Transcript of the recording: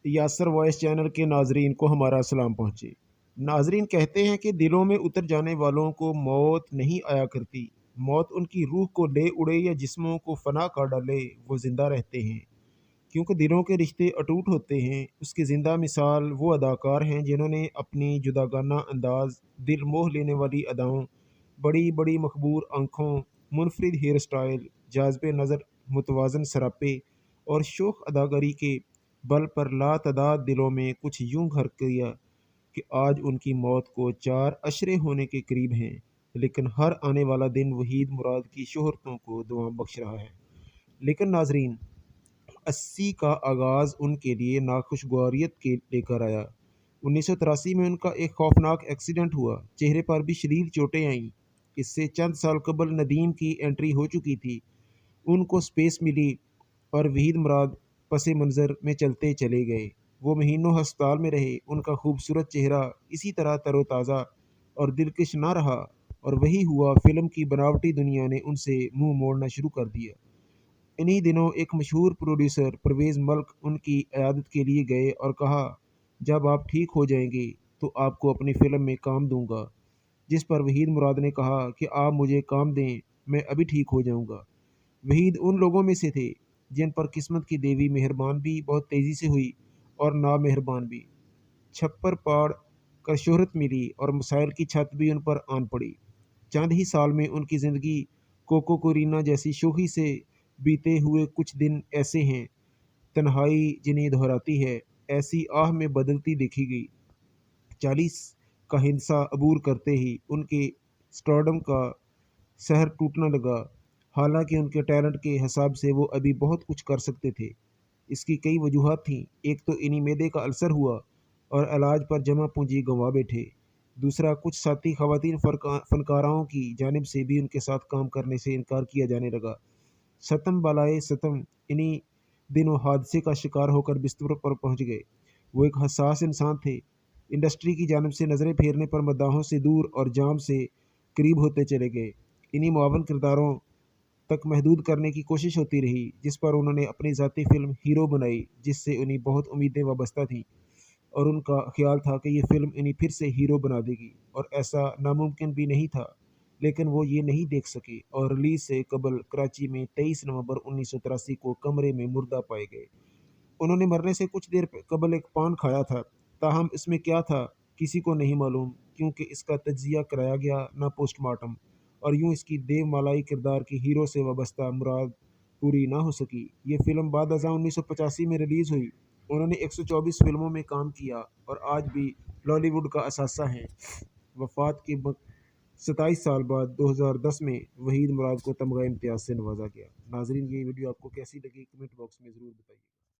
Yasir voice channel کے ناظرین کو ہمارا سلام پہنچے۔ ناظرین کہتے ہیں کہ دلوں میں اتر جانے والوں کو موت نہیں آیا کرتی، موت ان کی روح کو لے اڑے یا جسموں کو فنا کر ڈالے وہ زندہ رہتے ہیں، کیونکہ دلوں کے رشتے اٹوٹ ہوتے ہیں۔ اس کی زندہ مثال وہ اداکار ہیں جنہوں نے اپنی جداگانہ انداز، دل موہ لینے والی اداؤں، بڑی بڑی مخبور آنکھوں، منفرد ہیئر سٹائل، جاذب نظر، متوازن سراپے اور شوخ اداکاری کے بل پر لاتعداد دلوں میں کچھ یوں گھر کیا کہ آج ان کی موت کو 4 اشرے ہونے کے قریب ہیں، لیکن ہر آنے والا دن وحید مراد کی شہرتوں کو دعا بخش رہا ہے۔ لیکن ناظرین، 80 کا آغاز ان کے لیے ناخوشگواریت کے لے کر آیا۔ 1983 میں ان کا ایک خوفناک ایکسیڈنٹ ہوا، چہرے پر بھی شدید چوٹیں آئیں۔ اس سے چند سال قبل ندیم کی انٹری ہو چکی تھی، ان کو سپیس ملی اور وحید مراد پس منظر میں چلتے چلے گئے۔ وہ مہینوں ہسپتال میں رہے، ان کا خوبصورت چہرہ اسی طرح تر و تازہ اور دلکش نہ رہا، اور وہی ہوا فلم کی بناوٹی دنیا نے ان سے منہ موڑنا شروع کر دیا۔ انہی دنوں ایک مشہور پروڈیوسر پرویز ملک ان کی عیادت کے لیے گئے اور کہا، جب آپ ٹھیک ہو جائیں گے تو آپ کو اپنی فلم میں کام دوں گا، جس پر وحید مراد نے کہا کہ آپ مجھے کام دیں، میں ابھی ٹھیک ہو جاؤں گا۔ وحید ان لوگوں میں سے تھے جن پر قسمت کی دیوی مہربان بھی بہت تیزی سے ہوئی اور نامہربان بھی۔ چھپر پاڑ کر شہرت ملی اور مسائل کی چھت بھی ان پر آن پڑی۔ چند ہی سال میں ان کی زندگی کوکو کورینا جیسی شوخی سے بیتے ہوئے کچھ دن ایسے ہیں، تنہائی جنہیں دہراتی ہے، ایسی آہ میں بدلتی دیکھی گئی۔ 40 کا ہندسہ عبور کرتے ہی ان کے سٹارڈم کا سحر ٹوٹنے لگا، حالانکہ ان کے ٹیلنٹ کے حساب سے وہ ابھی بہت کچھ کر سکتے تھے۔ اس کی کئی وجوہات تھیں۔ ایک تو انہیں معدے کا السر ہوا اور علاج پر جمع پونجی گنوا بیٹھے۔ دوسرا، کچھ ساتھی خواتین فنکاراؤں کی جانب سے بھی ان کے ساتھ کام کرنے سے انکار کیا جانے لگا۔ ستم بالائے ستم، انہی دنوں حادثے کا شکار ہو کر بستر پر پہنچ گئے۔ وہ ایک حساس انسان تھے، انڈسٹری کی جانب سے نظریں پھیرنے پر مداحوں سے دور اور جام سے قریب ہوتے چلے گئے۔ انہی معاون کرداروں تک محدود کرنے کی کوشش ہوتی رہی، جس پر انہوں نے اپنی ذاتی فلم ہیرو بنائی، جس سے انہیں بہت امیدیں وابستہ تھیں، اور ان کا خیال تھا کہ یہ فلم انہیں پھر سے ہیرو بنا دے گی، اور ایسا ناممکن بھی نہیں تھا، لیکن وہ یہ نہیں دیکھ سکے اور ریلیز سے قبل کراچی میں 23 نومبر 1983 کو کمرے میں مردہ پائے گئے۔ انہوں نے مرنے سے کچھ دیر قبل ایک پان کھایا تھا، تاہم اس میں کیا تھا کسی کو نہیں معلوم، کیونکہ اس کا تجزیہ کرایا گیا نہ پوسٹ مارٹم، اور یوں اس کی دیو مالائی کردار کی ہیرو سے وابستہ مراد پوری نہ ہو سکی۔ یہ فلم بعد ازاں 1985 میں ریلیز ہوئی۔ انہوں نے 124 فلموں میں کام کیا اور آج بھی لالی ووڈ کا اثاثہ ہیں۔ وفات کے 27 سال بعد 2010 میں وحید مراد کو تمغہ امتیاز سے نوازا گیا۔ ناظرین، یہ ویڈیو آپ کو کیسی لگی کمنٹ باکس میں ضرور بتائیے۔